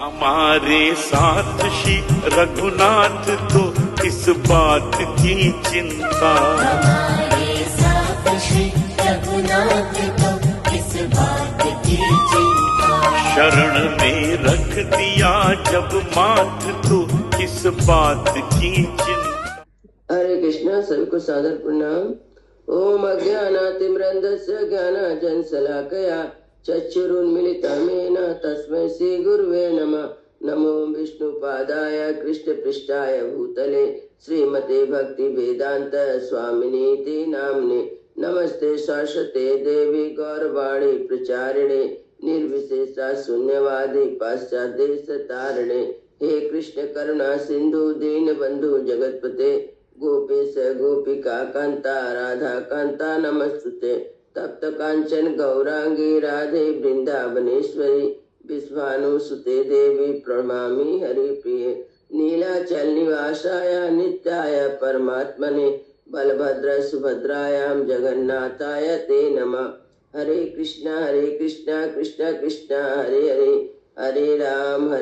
हमारे साथ श्री रघुनाथ तो किस बात की चिंता, हमारे साथ श्री रघुनाथ तो किस बात की चिंता। शरण में रख दिया जब माथ तो किस बात की चिंता। हरे कृष्णा। सभी को सादर प्रणाम। ओम अज्ञानातिमृन्दस्य ज्ञानाञ्जनशलाकया चक्षुरुन्मीलितं तस्मै श्री गुरुवे नमः। नमो विष्णुपादाय कृष्णपृष्ठाय भूतले श्रीमते भक्ति वेदांत स्वामिनीति नाम्ने। नमस्ते सरस्वते देवी गौरवाणी प्रचारिणे निर्विशेषा शून्यवादी पाश्चात्य देशतारिणे। हे कृष्ण करुणा सिंधु दीन बंधु जगतपते गोपेश गोपिका कांता राधा कांता नमस्तुते। तप्त कांचन गौरांगी राधे वृंदावनेश्वरी विश्वानुसुते देवी प्रणमामि हरिप्रिये। नीलाचल निवासाय नित्याय परमात्मने बलभद्र सुभद्रायां जगन्नाथाय ते नमः। हरे कृष्णा कृष्णा कृष्णा हरे हरे, हरे राम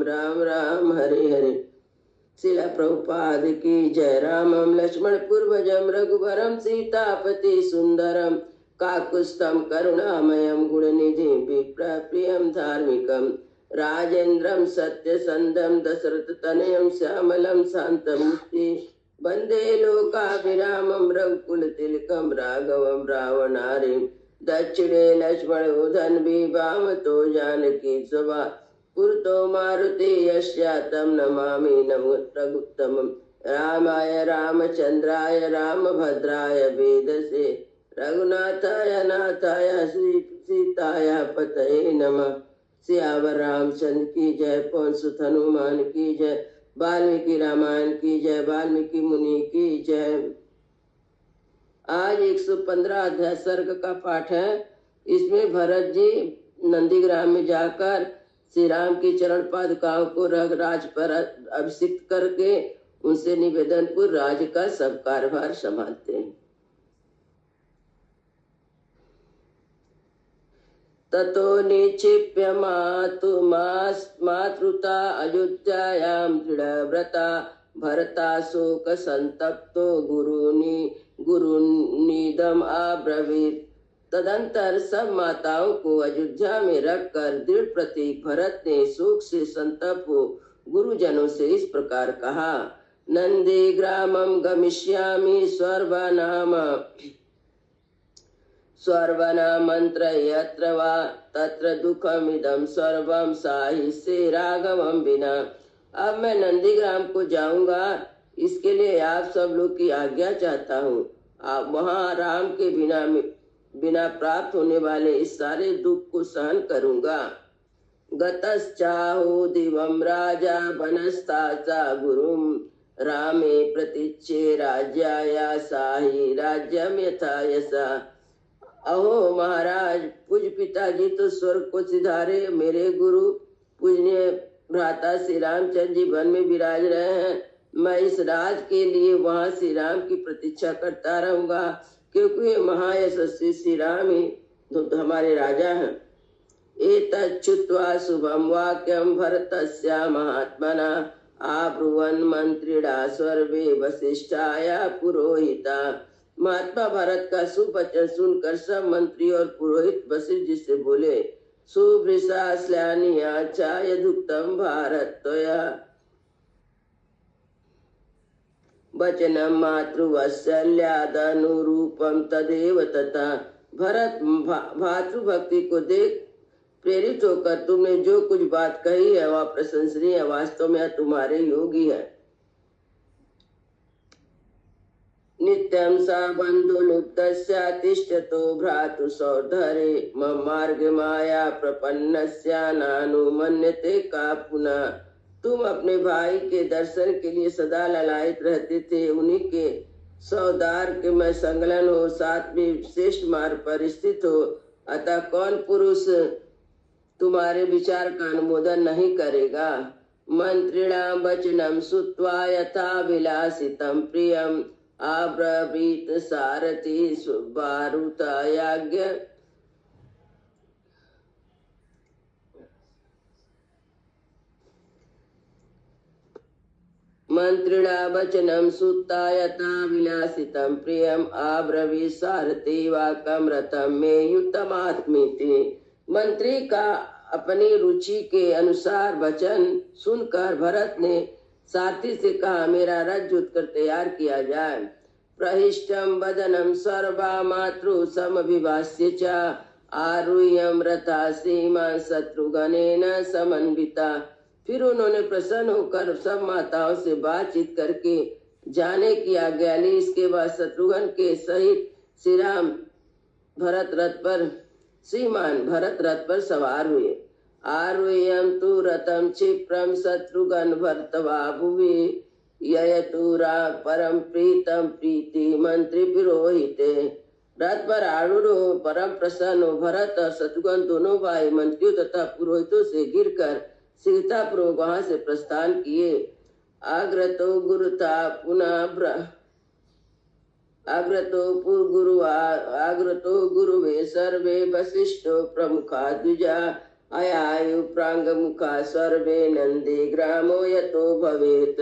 राम राम हरे हरे। शिला प्रभुपाद की जय। रामं लक्ष्मण पूर्वजं रघुवरं सीतापति सुंदरम काकुत्स्थं करुणामयं गुणनिधिं विप्रप्रियं धार्मिकं राजेन्द्रं सत्यसंधं दशरथतनयं श्यामलं शान्तमूर्ति वन्दे लोकाभिरामं रघुकुलतिलकं राघवं रावणारिं दक्षिणे लक्ष्मणोधन्वी वामतो जानकी स्वभा पुरतो मारुति यस्यातं नमामि नमोऽग्रगुत्तमं। रामाय रामचंद्राय रामभद्राय वेदसे रघुनाथाय नाथाय श्री सीताय पतये नमः। सियावर रामचंद्र की जय, पवन सुत हनुमान की जय, वाल्मीकि रामायण की जय, वाल्मीकि मुनि की जय। आज 115 अध्याय सर्ग का पाठ है। इसमें भरत जी नंदीग्राम में जाकर श्री राम की चरण पादुकाओं को राज पर अभिषिक्त करके उनसे निवेदन पूर्व राज का सब कार्यभार संभालते हैं। ततो निक्षिप्य मातृता अयोध्यायां दृढ़व्रता भरता शोक संतप्तो गुरुनीदम अब्रवीत। तदंतर सब माताओं को अयोध्या में रखकर दृढ़ प्रतीक भरत ने शोक से संतप हो गुरुजनों से इस प्रकार कहा। नंदी ग्रामं गमिष्यामि स्वर्वना मंत्र यत्र वा तत्र दुखमिदं सर्वं साहिष्ये राघवं विना। अब मैं नंदीग्राम को जाऊंगा, इसके लिए आप सब लोग की आज्ञा चाहता हूँ। आप वहाँ राम के बिना प्राप्त होने वाले इस सारे दुख को सहन करूंगा। गतश्चाहो दिवं राजा वनस्ताचा गुरुम रामे प्रतीक्षे राज्याया साहि राज्यम यथा यशा। अहो महाराज, पूज्य पिताजी तो स्वर्ग को सिधारे, मेरे गुरु पूजनीय भ्राता श्री रामचंद्र जी वन में विराज रहे हैं। मैं इस राज के लिए वहाँ श्री राम की प्रतीक्षा करता रहूंगा, क्योंकि ये महायशस्वी श्री राम ही हमारे राजा हैं। एतच्छ्रुत्वा शुभं वाक्यं भरतस्य महात्मना आब्रुवन् मंत्रिणा सर्वे वसिष्ठाय पुरोहिता। महात्मा भरत का सुवचन सुनकर सब मंत्री और पुरोहित वशिष्ठ जी से बोले, सुवृषा श्लानिया च यदुक्तं भारत त्वया वचनं मातृवात्सल्यादनुरूपं तदेव तथा। भरत, भातृभक्ति को देख प्रेरित होकर तुमने जो कुछ बात कही है वह प्रशंसनीय है। वास्तव में तुम्हारे योगी है। नित्यं स बन्धुलुब्धस्य तिष्ठतो भ्रातृसौधरे मम मार्ग माया प्रपन्नस्य नानुमन्यते का पुनः। तुम अपने भाई के दर्शन के लिए सदा ललायित रहते थे, उन्हीं के सौदार के मैं संगलन हो, साथ में श्रेष्ठ मार्ग पर स्थित हो, अतः कौन पुरुष तुम्हारे विचार का अनुमोदन नहीं करेगा। मंत्रिणां वचनं श्रुत्वा यथा विलासितं प्रियं अब्रवीत सारथी सुबारुतायाज्ञ। मंत्रिणा वचनं सुता यथा विलासितं प्रियम आब्रवीत् सारथी वाक्यं रथं मे युतमात्मीति। मंत्री का अपनी रुचि के अनुसार वचन सुनकर भरत ने सारथी से कहा, मेरा रथ जुत कर तैयार किया जाए। प्रहिष्टम वदनम सर्वा मातृ समभिभाष्य च आरुह्यम रथा श्रीमान शत्रुघ्नेन समन्विता। फिर उन्होंने प्रसन्न होकर सब माताओं से बातचीत करके जाने की आज्ञा ली। इसके बाद शत्रुघ्न के सहित श्री राम श्रीमान भरत रथ पर सवार हुए। आरुह्यम तु रथम क्षिप्रम शत्रुघ्न भर्तवा भुवि ययतुरा परम प्रीतम प्रीति मंत्री पुरोहिते। रथ पर आरूढ़ हो परम प्रसन्न हो भरत और शत्रुघ्न दोनों भाई मंत्रियों तथा पुरोहितों से गिरकर शीघ्रतापूर्वक वहां से प्रस्थान किए। आग्रतो गुरुवे सर्वे वसिष्ठो प्रमुखा द्विजा अयायु प्रांगमुखा सर्वे नंदी ग्रामो यतो भवेत।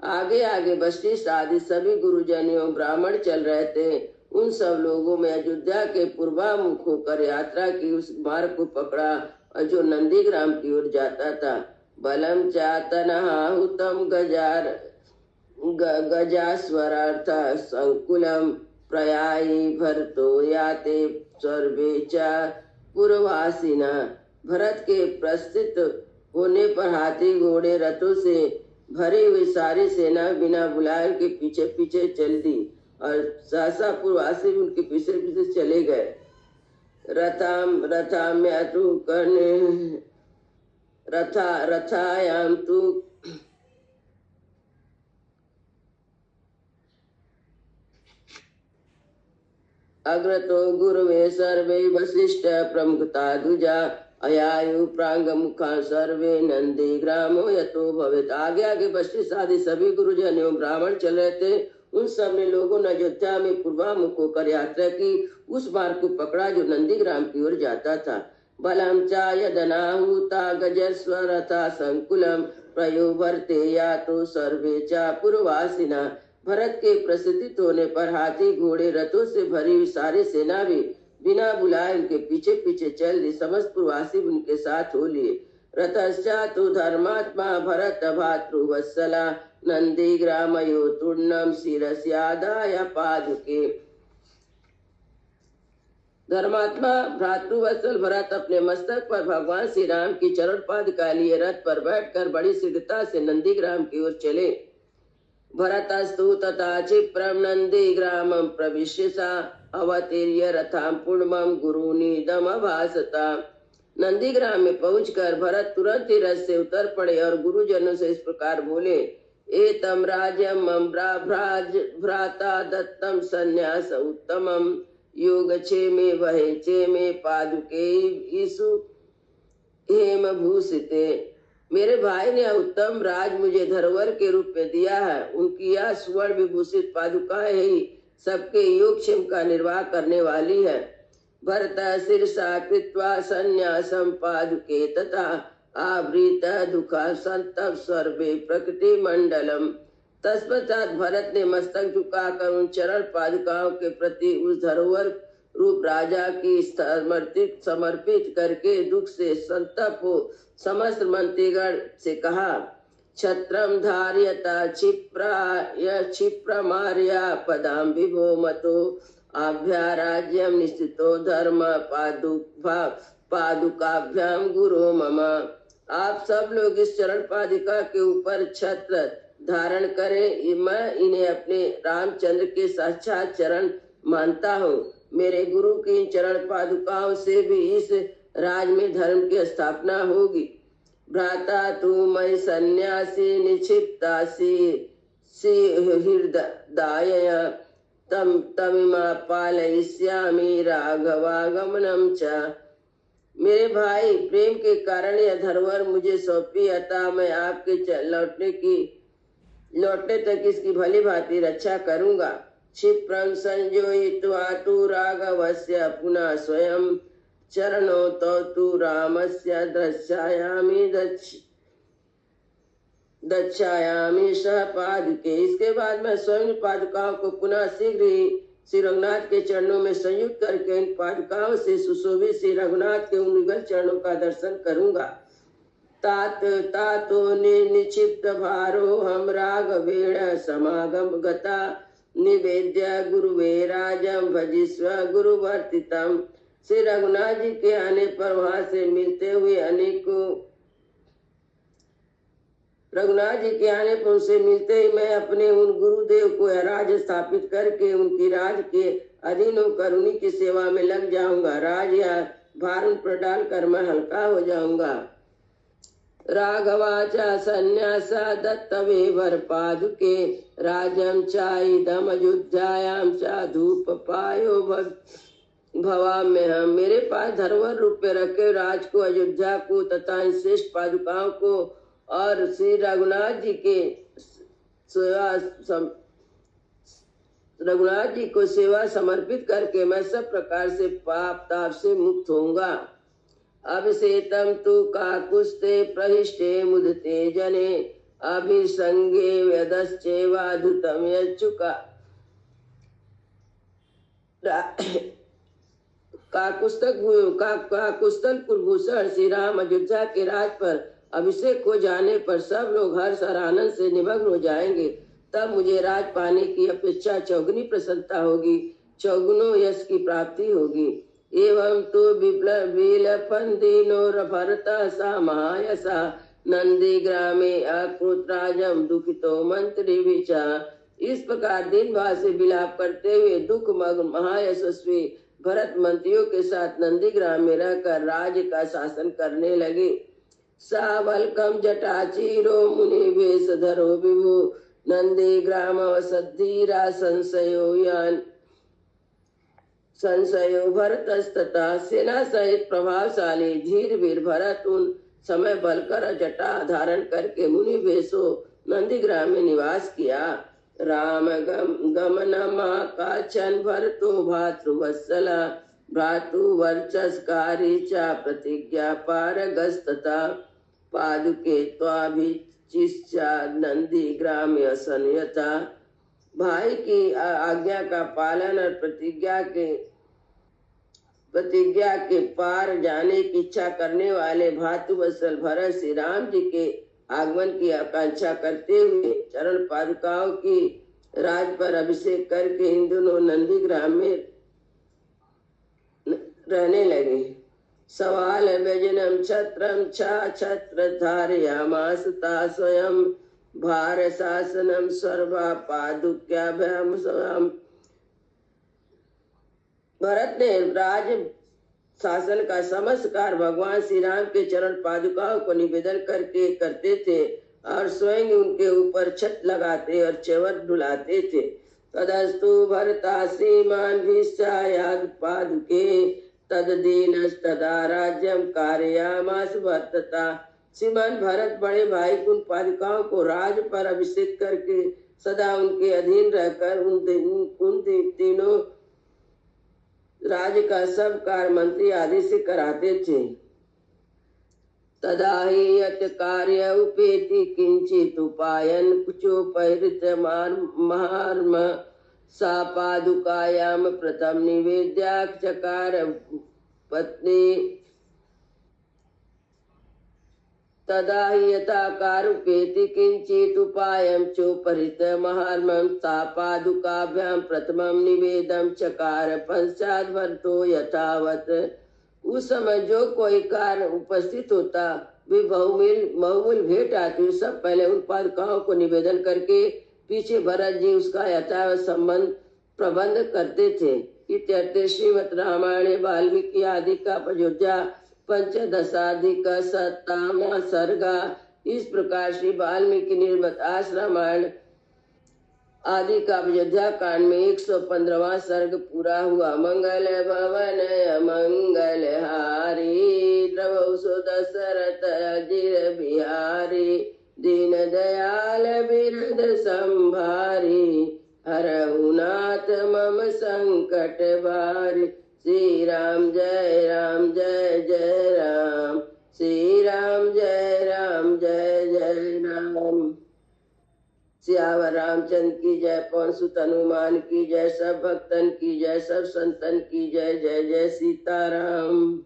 आगे आगे वशिष्ठ आदि सभी गुरुजनों ब्राह्मण चल रहे थे। उन सब लोगों में अयोध्या के पूर्वामुख होकर यात्रा की उस मार्ग को पकड़ा और जो नंदीग्राम की ओर जाता था। बलम चातनहुतम गजास्वरार्थ संकुलम प्रयायी भरतो याते सर्वे च पूर्ववासिना। भरत के प्रस्थित होने पर हाथी घोड़े रथों से भरी हुई सारी सेना बिना बुलाए के पीछे पीछे चल दी और सहसा पूर्ववासी उनके पीछे पीछे चले गए। रथायाम तु अग्रतो गुरुवे सर्वे वसिष्ठ प्रमुखता द्विजा अयायु प्रांगमुखा सर्वे नंदी ग्रामो यतो भवेत। आगे आगे वशिष्ठ आदि सभी गुरुजन एवं ब्राह्मण चल रहे थे। उन सब ने लोगों ने अयोध्या में पूर्वामुख होकर यात्रा की उस मार्ग को पकड़ा जो नंदीग्राम की ओर जाता था। बलम चा यदनाहुता गजस्वरथा संकुलम प्रयोवर्ते या तो सर्वे चा पूर्ववासिना। भरत के प्रसिद्धित होने पर हाथी घोड़े रथों से भरी हुई सारी सेना भी बिना बुलाए उनके पीछे पीछे चल दी। समस्त पूर्ववासी उनके साथ हो लिए। रतश्चातु धर्मात्मा भरत भातृवत्सला नंदीग्रामयो तूर्णम शिरस्यादाय पादुके। धर्मात्मा भ्रातृवत्सल भरत अपने मस्तक पर भगवान श्री राम की चरण पादुका लिए रथ पर बैठकर बड़ी शीघ्रता से नंदीग्राम की ओर चले। भरतस्तु तथा क्षिप्रम नंदीग्रामं प्रविश्य सा अवतीर्य रथाम पूर्णम गुरुनीदम भासता। नंदीग्राम में पहुंचकर भरत तुरंत ही रथ से उतर पड़े और गुरुजनों से इस प्रकार बोले, एतम राज्यम मम भ्राता दत्तम संन्यास उत्तमम योग छेमे वहे छेमे पादुके ईसु हेम भूषिते। मेरे भाई ने उत्तम राज मुझे धरोहर के रूप में दिया है। उनकी यह स्वर्ण विभूषित पादुकाएं ही सबके योगक्षेम का निर्वाह करने वाली है। भरत शीर्षा कृत्वा संन्यासम पादुके तथा आवृत दुखा संतप सर्वे प्रकृति मंडलम। तत्पश्चात भरत ने मस्तक झुकाकर उन चरण पादुकाओं के प्रति उस धरोहर रूप राजा की समर्पित करके दुख से संतप हो समस्त मंत्रीगण से कहा, छत्रम धार्यता क्षिप्रमार्या पदाम विभो मतो आभ्या राज्यम निश्चितो धर्म पादुकाभ्याम गुरु मम। आप सब लोग इस चरण पादुका के ऊपर छत्र धारण करें। मैं इन्हें अपने रामचंद्र के साक्षात चरण मानता हूँ। मेरे गुरु की चरण पादुकाओं से भी इस राज में धर्म की स्थापना होगी। भ्राता तू मई सन्यासी निक्षिप्तासी हृदय तमिमा पालयिष्यामि राघवागमनम च। मेरे भाई, प्रेम के कारण यह धरोहर मुझे सौंपी, अतः मैं आपके लौटने तक इसकी भली भांति रक्षा करूंगा। क्षिप्रं संयोजित्वा तु राघवस्य पुनः स्वयं चरणौ तौ तु रामस्य दर्शयामि दक्षायामी सह पादुके। इसके बाद मैं स्वयं पादुकाओं को पुनः शीघ्र ही श्री रघुनाथ के चरणों में संयुक्त करके इन पादुकाओं से सुशोभित श्री रघुनाथ के उन युगल चरणों का दर्शन करूंगा। तात तातो निक्षिप्त भारो हम राघवेण समागम गता निवेद्य गुरुवे राजम भजिस्व गुरुवर्तितम। श्री रघुनाथ जी के आने पर वहां से मिलते हुए अनेकों रघुनाथ जी के आने पर उनसे मिलते ही मैं अपने उन गुरुदेव को राज स्थापित करके उनकी राज के अधीन होकर उन्हीं की सेवा में लग जाऊंगा। राज या भार उन पर डालकर मैं हल्का हो जाऊंगा। राघवाचा संन्यासा दत्तवे वर पादुके राजम चाइदम अयोध्यायाम चा धूप पायो भवा में हम। मेरे पास धरोहर रूप में रखे राज को, अयोध्या को तथा इन श्रेष्ठ पादुकाओं को और श्री रघुनाथ जी के रघुनाथ जी को सेवा समर्पित करके मैं सब प्रकार से पाप ताप से मुक्त होऊंगा। अभिषेतम तु काकुस्ते प्रहिष्टे मुदते जने अभिसंगे व्यदश्चेवाधुतम यच्चुका। काकुस्तल कुलभूषण श्री राम अयोध्या के राज पर अभिषेक हो जाने पर सब लोग हर्ष और आनंद से निमग्न हो जाएंगे। तब मुझे राज पाने की अपेक्षा चौगुनी प्रसन्नता होगी, चौगुनो यश की प्राप्ति होगी। एवं तो विलपन दीनो भरता सा महायसा नंदी ग्रामे अकृत राजम दुखितो मंत्री विचा। इस प्रकार दिन भर से विलाप करते हुए दुख मग्न महायशस्वी भरत मंत्रियों के साथ नंदी ग्राम में रहकर राज्य का शासन करने लगे। सावल्कम जटाचीरो मुनि वेश धरो विभु नंदी ग्राम वसद्धीरा संशयो भरतस्तथा। सेना सहित प्रभावशाली धीर वीर भरत उन समय बलकर जटा धारण करके मुनि वेशो नंदी ग्राम में निवास किया। राम गमनमा काचन भरतो भातृवत्सला भ्रातु वर्चस्कारी चा प्रतिज्ञा पारगस्तता पादुके त्वाभिचिश्चा नंदी ग्राम्य संयता। भाई की आज्ञा का पालन और प्रतिज्ञा के पार जाने की इच्छा करने वाले भातुवत्सल भरत श्री राम जी के आगमन की आकांक्षा करते हुए चरण पादुकाओं की राज पर अभिषेक करके इन दोनों नंदी ग्राम में रहने लगे। सवाल व्यजनम छत्रम छत्र धारयामासता स्वयं भार शासनम सर्वा पादुक्याभ्याम स्वयं। भरत ने राज शासन का समस्त कार्य भगवान श्री राम के चरण पादुकाओं को निवेदन करके करते थे और स्वयं उनके ऊपर छत लगाते और चेवर डुलाते थे। तदस्तु भरता श्रीमान भीष्टायाद पादुके तददीनस्तदा राज्यम कारयामास वर्तता। श्रीमान भरत बड़े भाई उन पादुकाओं को राज पर अभिषेक करके सदा उनके अधीन रहकर उन तीनों राज्य का सब कार्य मंत्री आदि से कराते थे। तदा ही यत कार्य उपेति किंचित उपायन कुचोपहृत महार्म सा पादुकायाम प्रथम निवेद्याचकार पत्नी। तदा ही यथाकारुपेति किंचित उपायं चोपहृत महार्मं सा पादुकाभ्यां प्रथमं निवेदम चकार पश्चात भरतो यथावत। उस समय जो कोई कार्य उपस्थित होता वे बहुमूल्य भेंट आती, सब पहले उन पादुकाओं को निवेदन करके पीछे भरत जी उसका यथावत संबंध प्रबंध करते थे। इत्यर्थे श्रीमद् रामायणे वाल्मीकि आदि का अयोध्या पंचदशाधिक शतम सर्गा। इस प्रकार श्री वाल्मीकि निर्मित रामायण आदि का अयोध्या कांड में 115वां सर्ग पूरा हुआ। मंगल भवन मंगल हारी द्रवौ दशरथ अजिर बिहारी दीन दयाल बिरद संभारी हरहु नाथ मम संकट भारी। श्री राम जय राम जय जय राम, श्री राम जय राम जय जय राम। सियावर रामचंद्र की जय, पवन सुत हनुमान की जय, सब भक्तन की जय, सब संतन की जय, जय जय सीताराम।